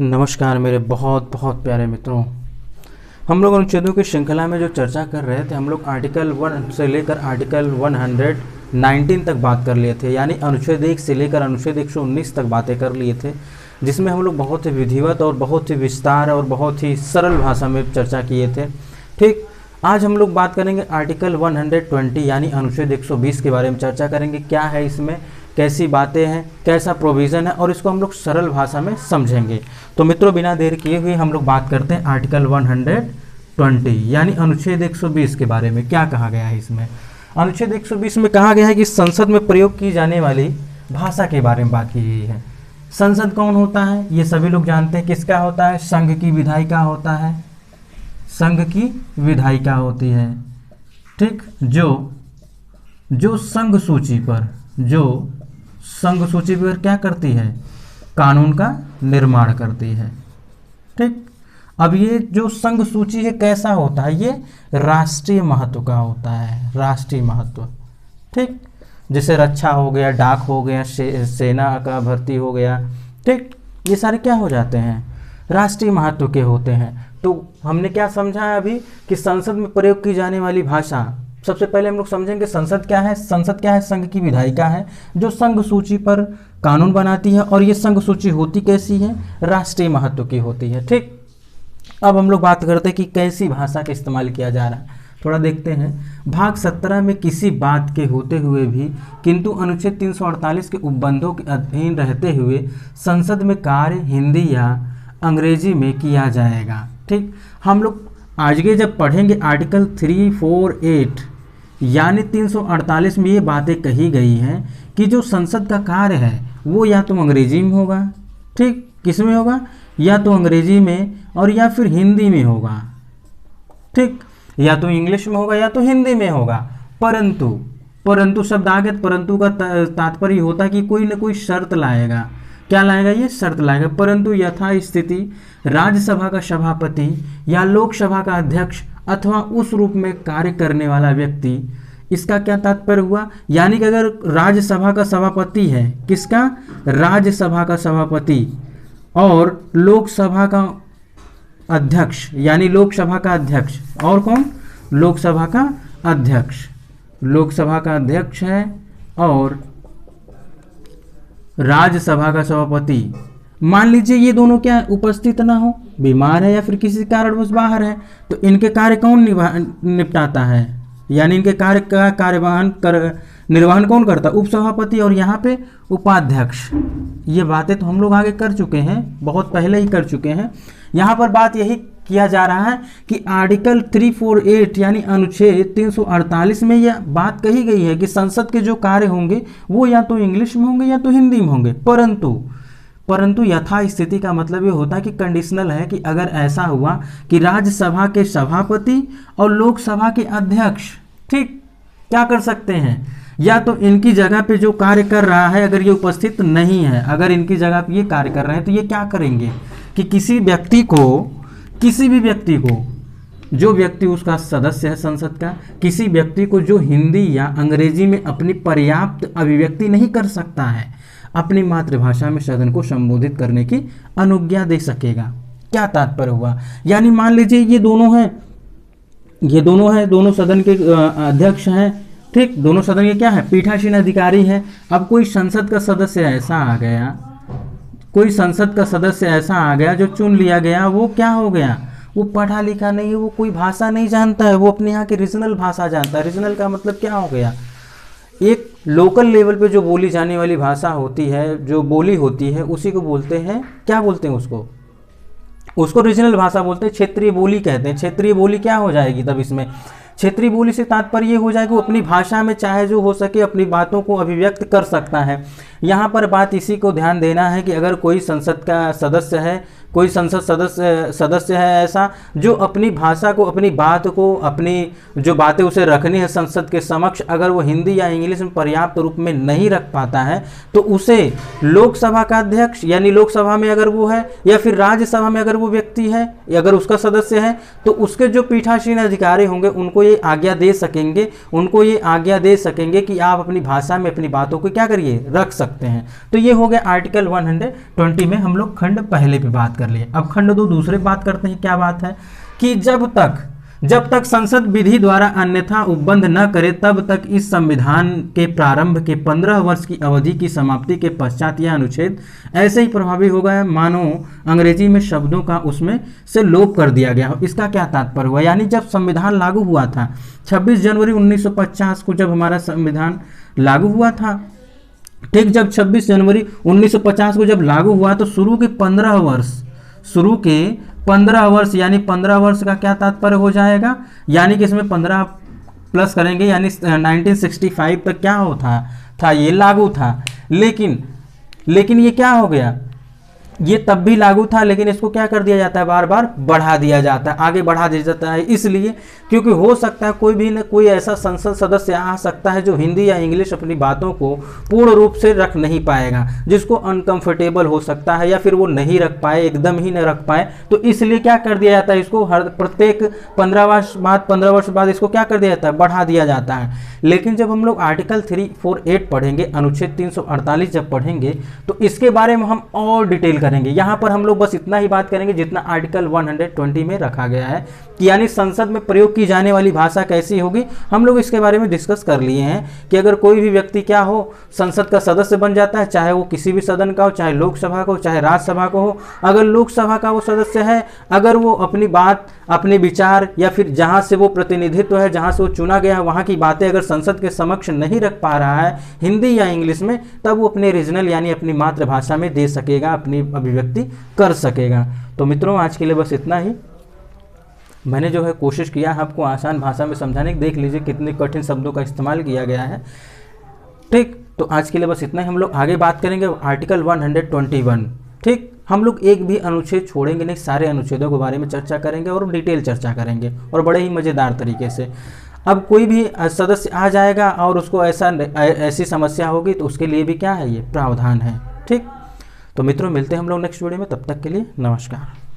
नमस्कार मेरे बहुत बहुत प्यारे मित्रों। हम लोग अनुच्छेदों की श्रृंखला में जो चर्चा कर रहे थे, हम लोग आर्टिकल 1 से लेकर आर्टिकल 119 तक बात कर लिए थे, यानी अनुच्छेद 1 से लेकर अनुच्छेद 119 तक बातें कर लिए थे, जिसमें हम लोग बहुत ही विधिवत और बहुत ही विस्तार और बहुत ही सरल भाषा में चर्चा किए थे। ठीक, आज हम लोग बात करेंगे आर्टिकल 120 यानी अनुच्छेद 120 के बारे में चर्चा करेंगे। क्या है इसमें, कैसी बातें हैं, कैसा प्रोविज़न है, और इसको हम लोग सरल भाषा में समझेंगे। तो मित्रों, बिना देर किए हुए हम लोग बात करते हैं आर्टिकल 120 यानी अनुच्छेद 120 के बारे में। क्या कहा गया है इसमें? अनुच्छेद 120 में कहा गया है कि संसद में प्रयोग की जाने वाली भाषा के बारे में बात की गई है। संसद कौन होता है? ये सभी लोग जानते हैं। किसका होता है? संघ की विधायिका होता है। संघ की विधायिका होती है। ठीक, जो संघ सूची पर क्या करती है? कानून का निर्माण करती है। ठीक, अब ये जो संघ सूची है कैसा होता है? ये राष्ट्रीय महत्व का होता है, राष्ट्रीय महत्व। ठीक, जैसे रक्षा हो गया, डाक हो गया, सेना का भर्ती हो गया। ठीक, ये सारे क्या हो जाते हैं? राष्ट्रीय महत्व के होते हैं। तो हमने क्या समझा है अभी कि संसद में प्रयोग की जाने वाली भाषा, सबसे पहले हम लोग समझेंगे संसद क्या है। संसद क्या है? संघ की विधायिका है जो संघ सूची पर कानून बनाती है, और ये संघ सूची होती कैसी है? राष्ट्रीय महत्व की होती है। ठीक, अब हम लोग बात करते हैं कि कैसी भाषा का इस्तेमाल किया जा रहा है। थोड़ा देखते हैं। भाग 17 में किसी बात के होते हुए भी किंतु अनुच्छेद 348 के उपबंधों के अधीन रहते हुए संसद में कार्य हिंदी या अंग्रेजी में किया जाएगा। ठीक, हम लोग आगे जब पढ़ेंगे आर्टिकल 348 यानी 348 में ये बातें कही गई हैं कि जो संसद का कार्य है वो या तो अंग्रेजी में होगा। ठीक, किस में होगा? या तो अंग्रेजी में और या फिर हिंदी में होगा। ठीक, या तो इंग्लिश में होगा या तो हिंदी में होगा। परंतु शब्द आगे, परंतु का तात्पर्य होता है कि कोई न कोई शर्त लाएगा। क्या लाएगा? ये शर्त लाएगा। परंतु यथास्थिति राज्यसभा का सभापति या लोकसभा का अध्यक्ष अथवा उस रूप में कार्य करने वाला व्यक्ति, इसका क्या तात्पर्य हुआ? यानी कि अगर राज्यसभा का सभापति है, किसका? राज्यसभा का सभापति, और लोकसभा का अध्यक्ष यानी लोकसभा का अध्यक्ष, और कौन? लोकसभा का अध्यक्ष, लोकसभा का अध्यक्ष है, और राज्यसभा का सभापति। मान लीजिए ये दोनों क्या उपस्थित ना हो, बीमार है या फिर किसी कारणवश बाहर है, तो इनके कार्य कौन निपटाता है? यानी इनके कार्य का निर्वहन कौन करता है? उपसभापति, और यहाँ पे उपाध्यक्ष। ये बातें तो हम लोग आगे कर चुके हैं, बहुत पहले ही कर चुके हैं। यहाँ पर बात यही किया जा रहा है कि आर्टिकल 348 यानी अनुच्छेद 348 में यह बात कही गई है कि संसद के जो कार्य होंगे वो या तो इंग्लिश में होंगे या तो हिंदी में होंगे। परंतु यथास्थिति का मतलब ये होता है कि कंडीशनल है कि अगर ऐसा हुआ कि राज्यसभा के सभापति और लोकसभा के अध्यक्ष, ठीक, क्या कर सकते हैं? या तो इनकी जगह पे जो कार्य कर रहा है अगर ये उपस्थित नहीं है, अगर इनकी जगह पे ये कार्य कर रहे हैं, तो ये क्या करेंगे कि किसी भी व्यक्ति को, जो व्यक्ति उसका सदस्य है संसद का, किसी व्यक्ति को जो हिंदी या अंग्रेजी में अपनी पर्याप्त अभिव्यक्ति नहीं कर सकता है, अपनी मातृभाषा में सदन को संबोधित करने की अनुज्ञा दे सकेगा। क्या तात्पर्य हुआ? यानी मान लीजिए ये दोनों हैं, दोनों सदन के अध्यक्ष हैं। ठीक, दोनों सदन के क्या है? पीठासीन अधिकारी हैं। अब कोई संसद का सदस्य ऐसा आ गया जो चुन लिया गया, वो क्या हो गया? वो पढ़ा लिखा नहीं है, वो कोई भाषा नहीं जानता है, वो अपने यहाँ की रीजनल भाषा जानता है। रीजनल का मतलब क्या हो गया? एक लोकल लेवल पे जो बोली जाने वाली भाषा होती है, जो बोली होती है, उसी को बोलते हैं, क्या बोलते हैं उसको रीजनल भाषा बोलते हैं, क्षेत्रीय बोली कहते हैं। क्षेत्रीय बोली क्या हो जाएगी तब इसमें? क्षेत्रीय बोली से तात्पर्य ये हो जाएगा वो अपनी भाषा में चाहे जो हो सके अपनी बातों को अभिव्यक्त कर सकता है। यहाँ पर बात इसी को ध्यान देना है कि अगर कोई संसद का सदस्य है, कोई संसद सदस्य है ऐसा जो अपनी भाषा को, अपनी बात को, अपनी जो बातें उसे रखनी है संसद के समक्ष, अगर वो हिंदी या इंग्लिश में पर्याप्त रूप में नहीं रख पाता है, तो उसे लोकसभा का अध्यक्ष यानी लोकसभा में अगर वो है या फिर राज्यसभा में अगर वो व्यक्ति है, अगर उसका सदस्य है, तो उसके जो पीठासीन अधिकारी होंगे उनको ये आज्ञा दे सकेंगे कि आप अपनी भाषा में अपनी बातों को क्या करिए, रख सकते सकते हैं। तो ये हो गया आर्टिकल 120 में हम लोग खंड पहले पे बात कर लिए। अब खंड 2 दूसरे बात करते हैं। क्या बात है कि जब तक संसद विधि द्वारा अन्यथा उपबंध न करे तब तक इस संविधान के प्रारंभ के 15 वर्ष की अवधि की समाप्ति के पश्चात यह अनुच्छेद ऐसे ही प्रभावी हो गया मानो अंग्रेजी में शब्दों का उसमें से लोप कर दिया गया हो। इसका क्या तात्पर्य हुआ, यानी जब संविधान लागू हुआ था 26 जनवरी 1950 को जब हमारा संविधान लागू हुआ था, ठीक, जब 26 जनवरी 1950 को जब लागू हुआ तो शुरू के 15 वर्ष यानी 15 वर्ष का क्या तात्पर्य हो जाएगा, यानी कि इसमें 15 प्लस करेंगे यानी 1965 तक क्या था ये लागू था। लेकिन ये क्या हो गया, ये तब भी लागू था लेकिन इसको क्या कर दिया जाता है, बार बार बढ़ा दिया जाता है, आगे बढ़ा दिया जाता है। इसलिए क्योंकि हो सकता है कोई भी न कोई ऐसा संसद सदस्य आ सकता है जो हिंदी या इंग्लिश अपनी बातों को पूर्ण रूप से रख नहीं पाएगा, जिसको अनकंफर्टेबल हो सकता है या फिर वो नहीं रख पाए, एकदम ही नहीं रख पाए। तो इसलिए क्या कर दिया जाता है, इसको हर प्रत्येक 15 वर्ष बाद इसको क्या कर दिया जाता है, बढ़ा दिया जाता है। लेकिन जब हम लोग आर्टिकल 348 पढ़ेंगे, अनुच्छेद 348 जब पढ़ेंगे तो इसके बारे में हम और डिटेल करेंगे। यहाँ पर हम लोग बस इतना ही बात करेंगे जितना आर्टिकल 120 में रखा गया है, कि यानी संसद में प्रयोग की जाने वाली भाषा कैसी होगी। हम लोग इसके बारे में डिस्कस कर लिए हैं कि अगर कोई भी व्यक्ति क्या हो संसद का सदस्य बन जाता है, चाहे वो किसी भी सदन का हो, चाहे लोकसभा का हो, चाहे राज्यसभा का हो, अगर लोकसभा का वो सदस्य है, अगर वो अपनी बात, अपने विचार या फिर जहाँ से वो प्रतिनिधित्व है, जहाँ से वो चुना गया है, वहाँ की बातें अगर संसद के समक्ष नहीं रख पा रहा है हिंदी या इंग्लिश में, तब वो अपने रीजनल यानी अपनी मातृभाषा में दे सकेगा, अपनी अभिव्यक्ति कर सकेगा। तो मित्रों आज के लिए बस इतना ही। मैंने जो है कोशिश किया आपको आसान भाषा में समझाने की, देख लीजिए कितने कठिन शब्दों का इस्तेमाल किया गया है। ठीक, तो आज के लिए बस इतना ही। हम लोग आगे बात करेंगे आर्टिकल 121। ठीक, हम लोग एक भी अनुच्छेद छोड़ेंगे नहीं, सारे अनुच्छेदों के बारे में चर्चा करेंगे और डिटेल चर्चा करेंगे और बड़े ही मज़ेदार तरीके से। अब कोई भी सदस्य आ जाएगा और उसको ऐसी समस्या होगी तो उसके लिए भी क्या है, ये प्रावधान है। ठीक, तो मित्रों मिलते हैं हम लोग नेक्स्ट वीडियो में, तब तक के लिए नमस्कार।